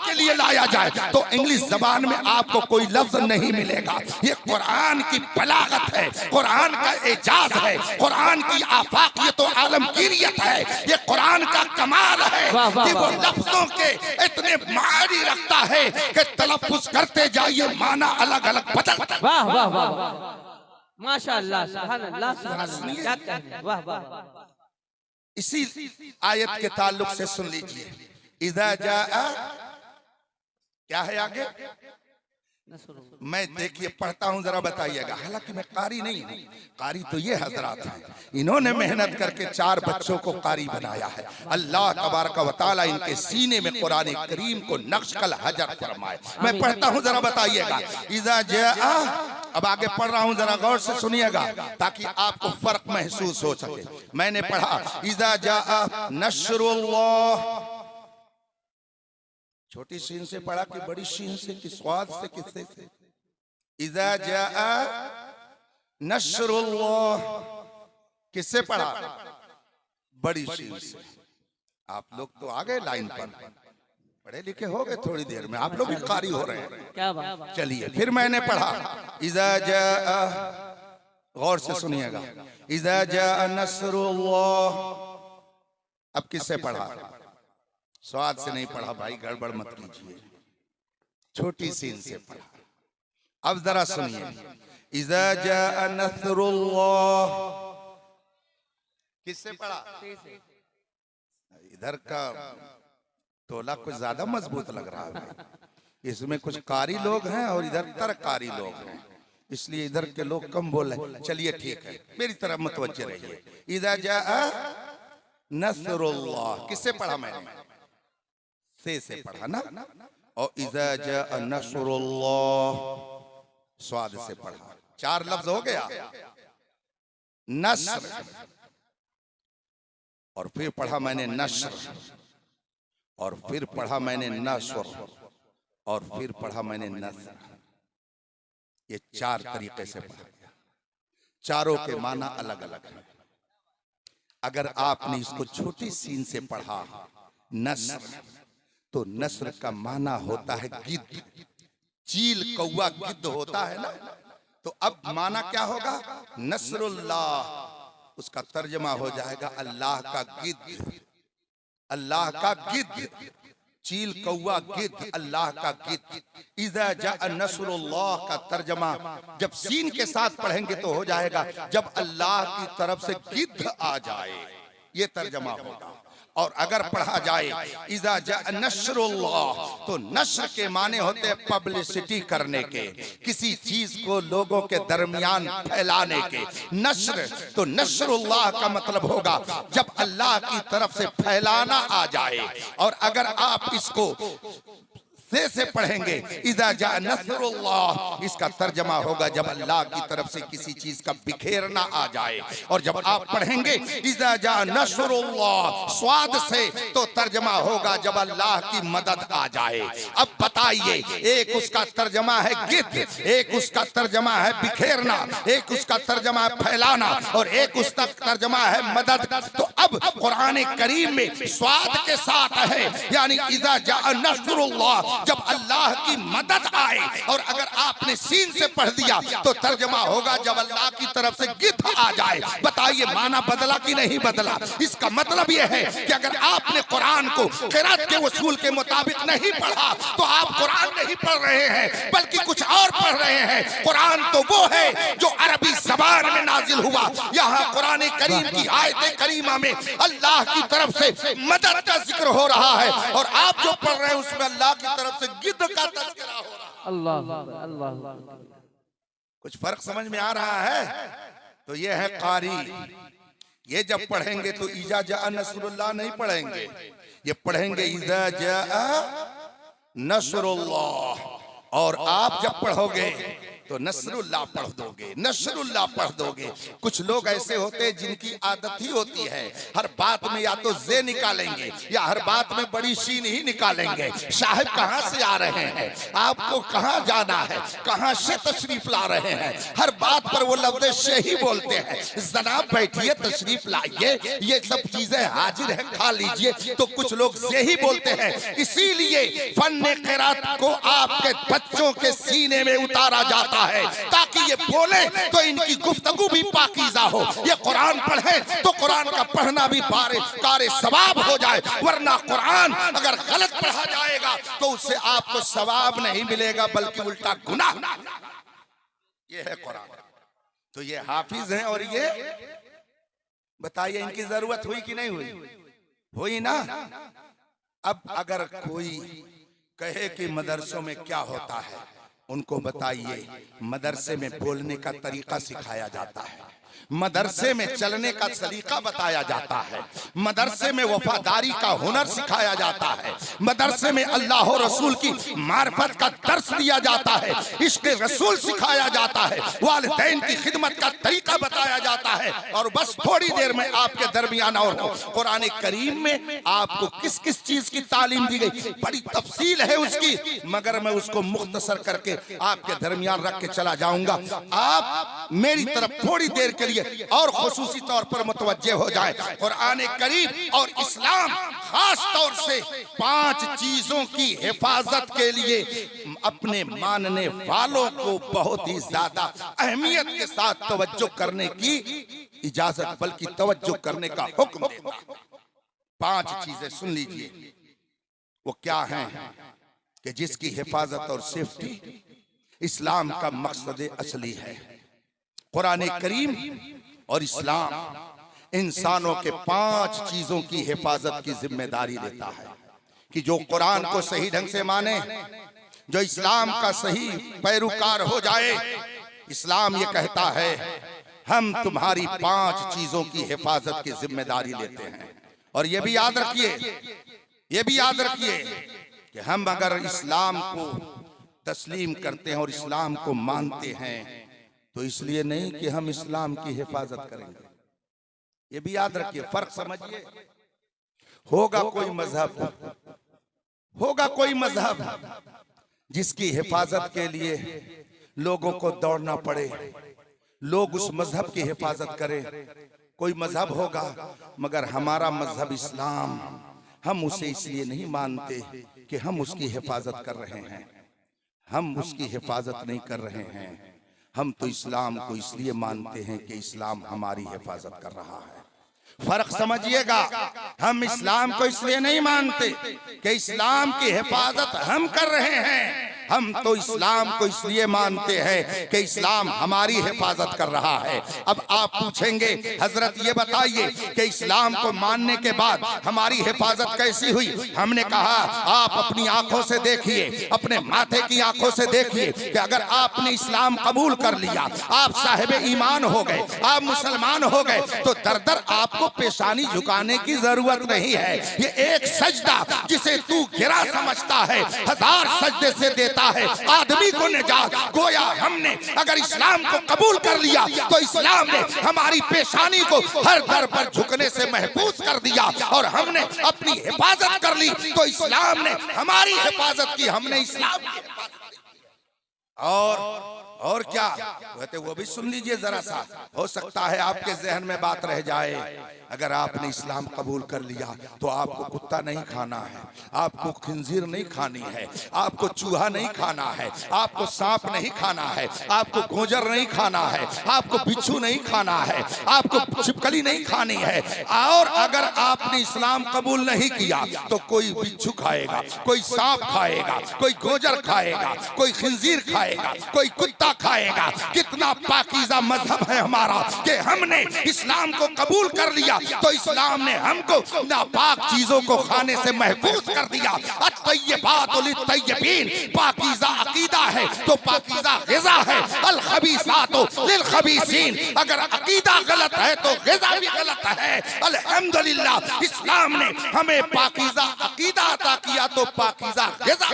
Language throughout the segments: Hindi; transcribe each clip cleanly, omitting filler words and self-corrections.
के लिए लाया जाए तो इंग्लिश जबान में आपको कोई लफ्ज नहीं मिलेगा। ये कुरान की बलागत है, कुरान का एजाज है, कुरान की आफाकियत और आलमगीरियत है। ये कुरान का कमाल है कि वो लफ्जों के इतने मायने रखता है कि तलफ्फुज करते जाइए माना अलग अलग बदलता है। वाह वाह वाह माशाअल्लाह, सुभान अल्लाह, सुभान अल्लाह, क्या कहने, वाह वाह। इसी आयत के ताल्लुक से सुन लीजिए, इज़ा जाआ, क्या है आगे? मैं देखिए पढ़ता हूं, जरा बताइएगा। हालांकि मैं कारी नहीं हूं, कारी तो ये हजरात हैं, इन्होंने मेहनत करके 4 बच्चों को कारी बनाया है। अल्लाह तबारक व तआला इनके सीने में कुरान करीम को नक्श कल हजर फरमाए। मैं पढ़ता हूं, जरा बताइएगा। इज़ा जाआ, अब आगे पढ़ रहा हूं, जरा गौर से सुनिएगा ताकि आपको फर्क महसूस हो सके। मैंने पढ़ा इज़ा जाआ नस्रुल्लाह, छोटी शीन से पढ़ा कि बड़ी शीन से, कि स्वाद से, किससे से? इज़ा जाआ नस्रुल्लाह, किससे पढ़ा? बड़ी शीन से। आप लोग तो आ गए लाइन पर, पढ़े लिखे हो गए, थोड़ी देर में आप लोग भी कारी हो रहे हैं। क्या बात। चलिए फिर मैंने पढ़ा इज़ा जाआ, गौर से सुनिएगा, इज़ा जाआ नस्रुल्लाह। अब किससे पढ़ा? स्वाद से नहीं पढ़ा भाई, गड़बड़ मत कीजिए, छोटी सीन से पढ़ा। अब जरा सुनिए, इज़ा जाआ नस्रुल्लाह, किससे पढ़ा? इधर का तोला कुछ ज्यादा मजबूत लग रहा है, इसमें कुछ कारी लोग हैं और इधर तरकारी लोग हैं, इसलिए इधर के लोग कम बोल रहे हैं। चलिए ठीक है, मेरी तरफ मुतवज्जे रहिए। इज़ा जाआ नस्रुल्लाह, किससे पढ़ा मैंने? से पढ़ा ना। और इज़ा जाआ नस्रुल्लाह, स्वाद से पढ़ा। 4 लफ्ज हो गया, नस्र, और फिर पढ़ा मैंने नस्र, और फिर पढ़ा मैंने नस्र, और फिर पढ़ा मैंने नस्र। ये 4 तरीके से पढ़ा गया, चारों के माना अलग अलग है। अगर आपने इसको छोटी सीन से पढ़ा नस्र, तो नस्र का माना होता है गिद्ध, चील कौवा गिद्ध होता है ना। तो अब माना क्या होगा? नस्रुल्लाह, उसका तर्जमा हो जाएगा अल्लाह का गिद्ध, अल्लाह का गिद्ध, चील कौवा गिद्ध, अल्लाह का गिद्ध। इज़ा जाआ नस्रुल्लाह का तर्जमा जब सीन के साथ पढ़ेंगे तो हो जाएगा जब अल्लाह की तरफ से गिद्ध आ जाए, ये तर्जमा होगा। और अगर पढ़ा जाए इज़ा जाआ नस्रुल्लाह, तो नस्र के माने होते हैं पब्लिसिटी करने के, किसी चीज को लोगों के दरमियान फैलाने के। नस्र, तो नस्रुल्लाह का मतलब होगा जब अल्लाह की तरफ से फैलाना आ जाए। और अगर आप इसको से पढ़ेंगे इज़ा जाआ नस्रुल्लाह, इसका तर्जमा होगा जब अल्लाह की तरफ से किसी चीज का बिखेरना आ जाए। और जब आप पढ़ेंगे इज़ा जाआ नस्रुल्लाह स्वाद से, तो तर्जमा होगा जब अल्लाह की मदद आ जाए। अब बताइए, एक उसका तर्जमा है गिद्ध, एक उसका तर्जमा है बिखेरना, एक उसका तर्जमा है फैलाना, और एक उसका तर्जमा है मदद। तो अब कुरान करीम में स्वाद के साथ है, यानी इज़ा जाआ नस्रुल्लाह, जब अल्लाह की मदद आए। और अगर आपने सीन से पढ़ दिया तो तर्जमा होगा जब अल्लाह की तरफ से गिद्ध आ जाए। बताइए माना बदला कि नहीं बदला? इसका मतलब यह है कि अगर आपने कुरान को क़िराअत के उसूल के मुताबिक नहीं पढ़ा तो आप कुरान नहीं पढ़ रहे हैं, बल्कि कुछ और पढ़ रहे हैं। कुरान तो वो है जो अरबी ज़बान में नाजिल हुआ। यहाँ कुरान करीम की आयत करीमा में अल्लाह की तरफ से मदद का जिक्र हो रहा है, और आप जो पढ़ रहे हैं उसमें अल्लाह की तरफ से गिद्ध का तज़किरा हो रहा है। अल्लाह अल्लाह, कुछ फर्क समझ में आ रहा है? तो ये है कारी। ये जब पढ़ेंगे तो इज़ा जाआ नस्रुल्लाह नहीं पढ़ेंगे, ये पढ़ेंगे इज़ा जाआ नस्रुल्लाह। और आप जब पढ़ोगे तो नसरुल्लाह पढ़ दोगे, नसरुल्लाह पढ़ दोगे। कुछ लोग ऐसे होते हैं जिनकी आदत ही होती है हर बात में या तो जे निकालेंगे या हर बात में बड़ी शीन ही निकालेंगे। साहब कहां से आ रहे हैं, आपको कहां जाना है, कहां से तशरीफ ला रहे हैं, हर बात पर वो लफ्ज़ से ही बोलते हैं। जनाब बैठिए, तशरीफ लाइए, ये सब चीजें हाजिर है, खा लीजिए। तो कुछ लोग से ही बोलते हैं। इसीलिए फन्ने क़िरात को आपके बच्चों के सीने में उतारा जाता है ताकि ये बोले तो इनकी गुफ्तगू भी पाकीज़ा हो। ये कुरान पढ़े तो कुरान का पढ़ना भी कारे सवाब हो जाए, वरना कुरान अगर गलत पढ़ा जाएगा तो उससे आपको सवाब नहीं मिलेगा बल्कि उल्टा गुनाह। ये है कुरान। तो ये हाफिज हैं और ये बताइए इनकी जरूरत हुई कि नहीं हुई? हुई ना। अब अगर कोई कहे कि मदरसों में क्या होता है, उनको बताइए मदरसे में बोलने का तरीका सिखाया जाता है, मदरसे में चलने का सलीका बताया जाता है, मदरसे में वफादारी का हुनर सिखाया जाता है, मदरसे में अल्लाह और रसूल की मार्फत का दर्स दिया जाता है, इश्क रसूल सिखाया जाता है, वालिदैन की खिदमत का तरीका बताया जाता है। और बस थोड़ी देर में आपके दरमियान और कुरान करीम में आपको किस किस चीज की तालीम दी गई, बड़ी तफसील है उसकी, मगर मैं उसको मुख्तसर करके आपके दरमियान रख के चला जाऊंगा। आप मेरी तरफ थोड़ी देर के लिए और खुसूसी तौर पर मुतवज्जे हो जाए। कुरान करीम और इस्लाम खास तौर से 5 चीजों की हिफाजत के लिए अपने मानने वालों को बहुत ही ज्यादा अहमियत के साथ तवज्जो करने की इजाजत बल्कि तवज्जो करने का हुक्म देता है। 5 चीजें सुन लीजिए, वो क्या हैं कि जिसकी हिफाजत और सेफ्टी इस्लाम का मकसद असली है। कुरान करीम और इस्लाम इंसानों के 5 चीजों की हिफाजत की जिम्मेदारी लेता है कि जो कुरान को सही ढंग से माने, जो इस्लाम का सही पैरोकार हो जाए। इस्लाम ये कहता है हम तुम्हारी 5 चीजों की हिफाजत की जिम्मेदारी लेते हैं। और ये भी याद रखिए, ये भी याद रखिए कि हम अगर इस्लाम को तस्लीम करते हैं और इस्लाम को मानते हैं तो इसलिए नहीं कि हम इस्लाम की हिफाजत करेंगे। ये भी याद रखिए, फर्क समझिए। होगा कोई मजहब, होगा कोई मजहब जिसकी हिफाजत के लिए लोगों को दौड़ना पड़े, लोग उस मजहब की हिफाजत करें। कोई मजहब होगा, मगर हमारा मजहब इस्लाम, हम उसे इसलिए नहीं मानते कि हम उसकी हिफाजत कर रहे हैं, हम उसकी हिफाजत नहीं कर रहे हैं। हम तो इस्लाम को इसलिए मानते हैं कि इस्लाम हमारी हिफाजत कर रहा है। फर्क समझिएगा, हम इस्लाम को इसलिए नहीं मानते कि इस्लाम की हिफाजत हम कर रहे हैं, हम तो इस्लाम को इसलिए मानते हैं कि इस्लाम हमारी हिफाजत कर रहा है। अब आप पूछेंगे हजरत ये बताइए कि इस्लाम को मानने के बाद हमारी हिफाजत कैसी हुई? हमने कहा आप अपनी आंखों से देखिए, अपने माथे की आंखों से देखिए कि अगर आपने इस्लाम कबूल कर लिया, आप साहिब ईमान हो गए, आप मुसलमान हो गए, तो दर दर आपको पेशानी झुकाने की जरूरत नहीं है। ये एक सजदा जिसे तू गिरा समझता है 1000 सजदे से देता है आदमी को निजात। गोया हमने अगर इस्लाम को कबूल कर लिया तो इस्लाम ने हमारी पेशानी को हर दर पर झुकने से महफूज कर दिया, और हमने अपनी हिफाजत कर ली तो इस्लाम ने हमारी हिफाजत की, हमने इस्लाम की हिफाजत की। और क्या कहते वो भी सुन लीजिए जरा सा, हो सकता है आपके जहन में बात रह जाए। अगर आपने इस्लाम कबूल कर लिया तो आपको कुत्ता नहीं खाना है, आपको खिंजीर नहीं खानी है, आपको चूहा नहीं खाना है, आपको सांप नहीं खाना है, आपको गोजर नहीं खाना है, आपको बिच्छू नहीं खाना है, आपको छिपकली नहीं खानी है। और अगर आपने इस्लाम कबूल नहीं किया तो कोई बिच्छू खाएगा, कोई सांप खाएगा, कोई गोजर खाएगा, कोई खिंजीर खाएगा, कोई कुत्ता खाएगा। कितना पाकीज़ा मजहब है हमारा कि हमने इस्लाम को कबूल कर लिया तो इस्लाम ने हमको नापाक चीजों को खाने से महफूज कर दिया। अत्तय्यबात लित्तय्यबीन, पाकीज़ा अकीदा है तो पाकीज़ा ग़िज़ा है। अल खबीसात लिल खबीसीन, अगर अकीदा गलत है तो ग़िज़ा भी गलत है। अल्हम्दुलिल्लाह इस्लाम ने हमें पाकीज़ा अकीदा अता किया तो पाकीज़ा ग़िज़ा।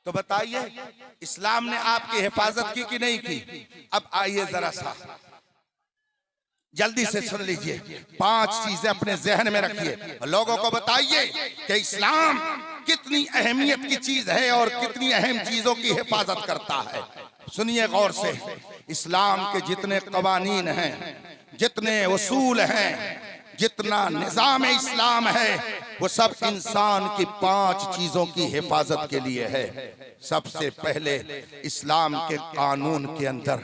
तो बताइए इस्लाम ने आपकी हिफाजत की कि नहीं की? अब आइए जरा सा जल्दी से सुन लीजिए, 5 चीजें अपने जहन में रखिए, लोगों को बताइए कि इस्लाम कितनी अहमियत की चीज है और कितनी अहम चीजों की हिफाजत करता है। सुनिए गौर से, इस्लाम के जितने कवानीन हैं, जितने उसूल हैं, जितना निजाम इस्लाम है, वो सब इंसान की 5 चीजों की हिफाजत के लिए है। सबसे पहले इस्लाम के कानून के अंदर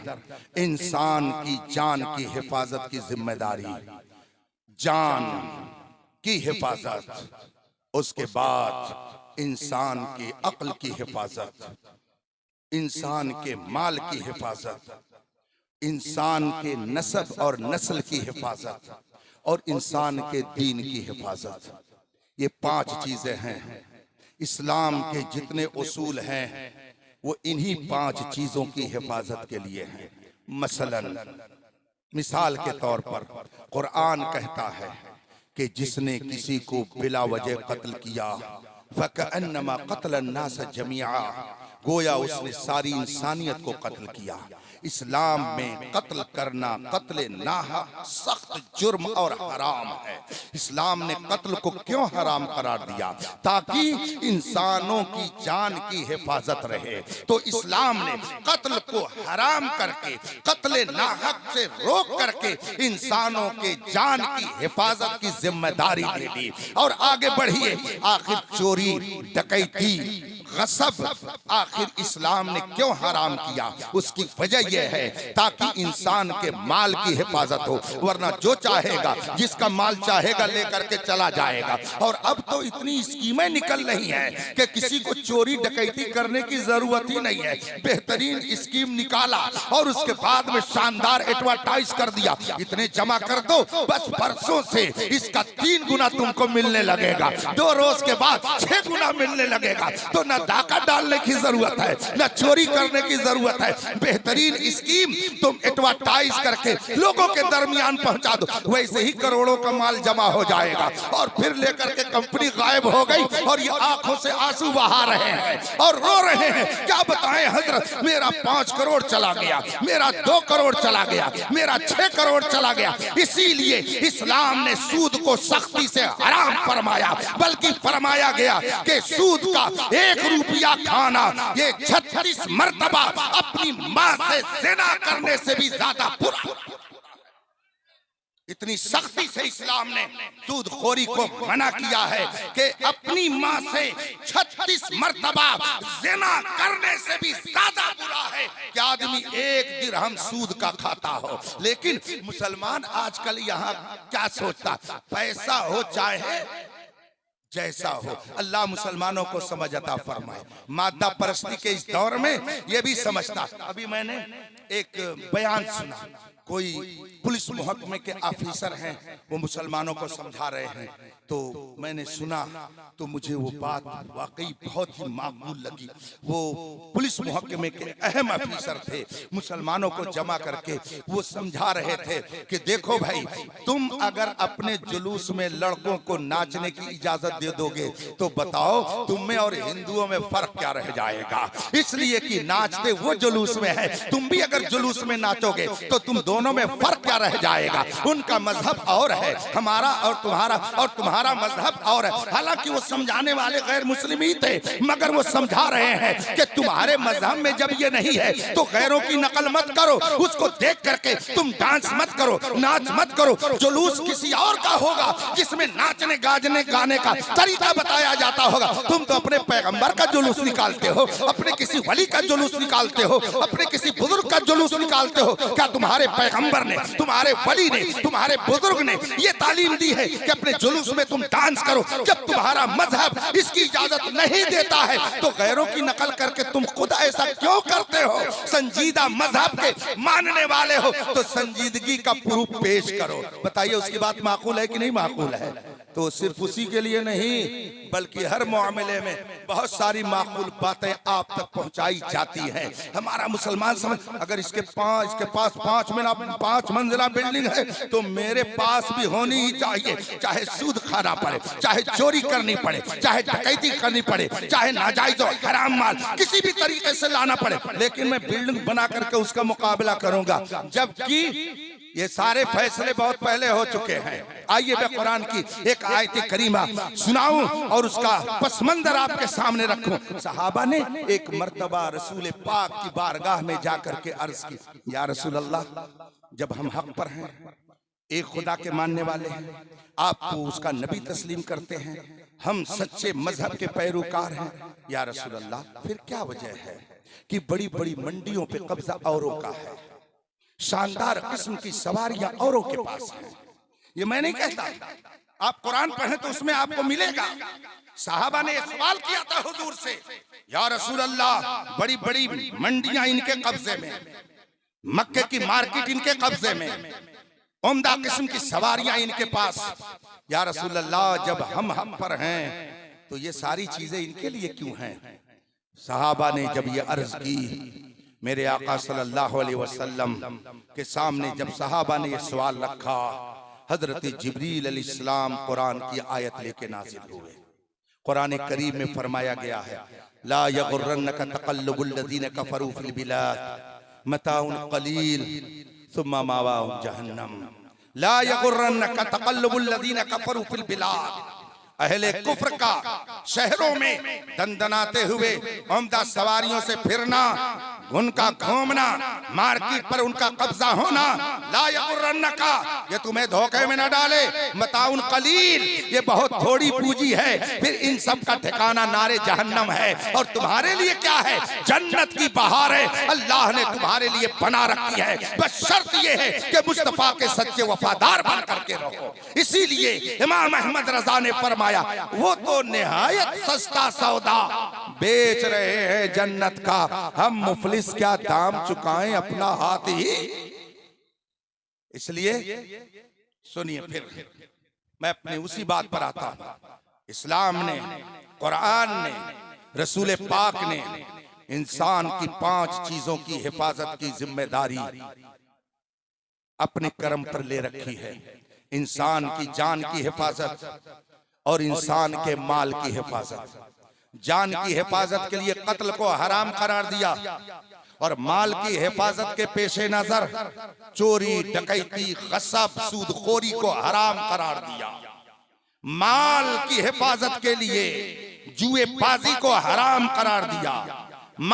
इंसान की जान की हिफाजत की जिम्मेदारी, जान की हिफाजत, उसके बाद इंसान की अक्ल की हिफाजत, इंसान के माल की हिफाजत, इंसान के नस्ब और नस्ल की हिफाजत और इंसान के दीन की हिफाजत। ये 5 चीजें हैं। इस्लाम के जितने उसूल हैं वो इन्हीं 5 चीजों की हिफाजत के लिए हैं। मसलन मिसाल के तौर पर कुरान कहता है कि जिसने किसी को बिला वजह कत्ल किया फकअन्नमा क़तलन नास जमीआ, गोया उसने सारी इंसानियत को कत्ल किया। इस्लाम में कत्ल करना, कत्ल नाहक सख्त जुर्म और हराम है। इस्लाम ने कत्ल को क्यों हराम करार दिया? ताकि इंसानों की जान की हिफाजत रहे। तो इस्लाम ने कत्ल को हराम करके, कत्ल नाहक से रोक करके इंसानों के जान की हिफाजत की जिम्मेदारी दे दी। और आगे बढ़िए, आखिर चोरी, डकैती, गसब आखिर इस्लाम ने क्यों हराम किया? उसकी वजह यह है ताकि इंसान के माल की हिफाजत हो, वरना जो चाहेगा, जिसका माल चाहेगा लेकर के चला जाएगा। और अब तो इतनी स्कीमें निकल रही हैं कि किसी को चोरी डकैती करने की जरूरत ही नहीं है। बेहतरीन स्कीम निकाला और उसके बाद में शानदार एडवर्टाइज कर दिया, इतने जमा कर दो, बस परसों से इसका 3 गुना तुमको मिलने लगेगा, 2 रोज के बाद 6 गुना मिलने लगेगा। तो न डाका डालने की जरूरत है, न चोरी करने की जरूरत है। बेहतरीन स्कीम तुम एडवर्टाइज करके लोगों के दरमियान पहुंचा दो, वैसे ही करोड़ों का माल जमा हो जाएगा। और फिर लेकर के कंपनी गायब हो गई और ये आंखों से आंसू बहा रहे हैं और रो रहे हैं। क्या बताएं हजरत, मेरा 5 करोड़ चला गया, मेरा 2 करोड़ चला गया, मेरा 6 करोड़ चला गया। इसीलिए इस्लाम ने सूद को सख्ती से हराम फरमाया, बल्कि फरमाया गया कि सूद का 1 रुपया खाना ये 36 मर्तबा अपनी मां से ज़िना करने से भी ज्यादा बुरा। इतनी सख्ती से इस्लाम ने सूदखोरी को मना किया है कि अपनी मां से 36 मर्तबा ज़िना करने से भी ज्यादा बुरा है कि आदमी 1 दिरहम सूद का खाता हो। लेकिन मुसलमान आजकल यहाँ क्या सोचता, पैसा हो चाहे जैसा हो, अल्लाह मुसलमानों को समझ अता फरमाए। मादा परस्ती के इस दौर में ये भी समझता। अभी मैंने एक बयान सुना, कोई पुलिस महकमे के ऑफिसर हैं, वो मुसलमानों को समझा रहे हैं। तो मैंने सुना तो मुझे वो बात वाकई बहुत ही माकूल लगी। वो पुलिस महकमे के अहम ऑफिसर थे, मुसलमानों को जमा करके वो समझा रहे थे कि देखो भाई, तुम अगर अपने जुलूस में लड़कों को नाचने की इजाजत दे दोगे तो बताओ तुम में और हिंदुओं में फर्क क्या रह जाएगा। इसलिए कि नाचते वो जुलूस में है, तुम भी अगर जुलूस में नाचोगे तो तुम दोनों में फर्क क्या रह जाएगा। उनका मजहब और है, हमारा और तुम्हारा मजहब और है। हालांकि वो समझाने वाले गैर मुस्लिम ही थे, मगर वो समझा रहे हैं कि तुम्हारे मजहब में जब ये नहीं है तो गैरों की नकल मत करो, उसको देख करके तुम डांस मत करो, नाच मत करो। जुलूस किसी और का होगा जिसमें नाचने गाजने गाने का तरीका बताया जाता होगा। तुम तो अपने पैगंबर का जुलूस निकालते हो, अपने किसी वली का जुलूस निकालते हो, अपने किसी बुजुर्ग का जुलूस निकालते हो। क्या तुम्हारे पैगंबर ने, तुम्हारे वली ने, तुम्हारे बुजुर्ग ने ये तालीम दी है कि अपने जुलूस में तुम डांस करो? जब तुम्हारा मजहब इसकी इजाजत नहीं देता है तो गैरों की नकल करके तुम खुद ऐसा क्यों करते हो? संजीदा मजहब के मानने वाले हो तो संजीदगी का प्रूफ पेश करो। बताइए उसकी बात माकूल है कि नहीं माकूल है? तो सिर्फ उसी के लिए नहीं बल्कि हर मामले में बहुत सारी माकूल बातें आप तक पहुंचाई जाती हैं। हमारा मुसलमान समझ अगर इसके पास 5 मंजिला बिल्डिंग है तो मेरे पास भी होनी ही चाहिए, चाहे सूद खाना पड़े, चाहे चोरी करनी पड़े, चाहे डकैती करनी पड़े, चाहे नाजायज और हराम माल किसी भी तरीके से लाना पड़े, लेकिन मैं बिल्डिंग बना करके उसका मुकाबला करूंगा। जबकि ये सारे फैसले बहुत पहले हो चुके हैं। आइए मैं कुरान की एक आयत करीमा सुनाऊं और उसका पस मंजर आपके सामने रखूं। सहाबा ने एक मर्तबा रसूल पाक की बारगाह में जाकर के अर्ज की, या रसूल अल्लाह, जब हम हक पर हैं, एक खुदा के मानने वाले हैं, आपको उसका नबी तस्लीम करते हैं, हम सच्चे मजहब के पैरोकार हैं, या रसूल अल्लाह, फिर क्या वजह है कि बड़ी बड़ी मंडियों पे कब्जा औरों का है, शानदार किस्म की सवारियां औरों के पास हैं? ये मैं नहीं कहता, आप कुरान पढ़ें तो उसमें आपको मिलेगा। साहबा ने सवाल किया था हुजूर से, या रसूल अल्लाह, बड़ी बड़ी मंडियां इनके कब्जे में, मक्के की मार्केट इनके कब्जे में, उम्दा किस्म की सवारियां इनके पास, या रसूल अल्लाह, जब हम पर हैं तो ये सारी चीजें इनके लिए क्यों हैं? साहबा ने जब ये अर्ज की, मेरे आका सल्लल्लाहु अलैहि वसल्लम के सामने जब साहबा ने ये सवाल रखा, हजरत जिब्रील अलैहिस्सलाम कुरान की आयत लेके नाज़िल हुए। कुरान करीम में फरमाया गया है, ला यगुर्रन्नका तक़ल्लुबुल लज़ीना कफ़रू फ़िल बिलाद मताउन क़लील सुम्मा मावाहुम जहन्नम। ला यगुर्रन्नका तक़ल्लुबुल लज़ीना कफ़रू फ़िल बिलाद, अहले कुफ्र का शहरों में दंदनाते हुए उम्दा सवारियों से फिरना, उनका घूमना, मार्केट पर उनका कब्जा होना, ला यगुर्रन्नका, ये तुम्हें धोखे में न डाले, मताउन कलील, ये बहुत थोड़ी पूंजी है, फिर इन सब का ठिकाना नारे जहन्नम है, और तुम्हारे लिए क्या है? जन्नत की बहारें अल्लाह ने तुम्हारे लिए बना रखी है, बस शर्त ये है कि मुस्तफा के सच्चे वफादार बन करके रहो। इसीलिए इमाम अहमद रजा ने फरमाया, वो तो निहायत सस्ता सौदा बेच रहे हैं जन्नत का, हम मुफलिस क्या दाम चुकाएं अपना हाथ ही। इसलिए सुनिए, फिर मैं अपने उसी बात पर आता हूं। इस्लाम ने, कुरान ने, रसूल पाक ने इंसान की 5 चीजों की हिफाजत की जिम्मेदारी अपने कर्म पर ले रखी है। इंसान की जान की हिफाजत और इंसान के माल की हिफाजत। जान की हिफाजत के लिए कत्ल को हराम करार दिया, और माल की हिफाजत के पेशे नजर चोरी, डकैती, गसब, सूदखोरी को हराम करार दिया। माल की हिफाजत के लिए जुएबाजी को हराम करार दिया।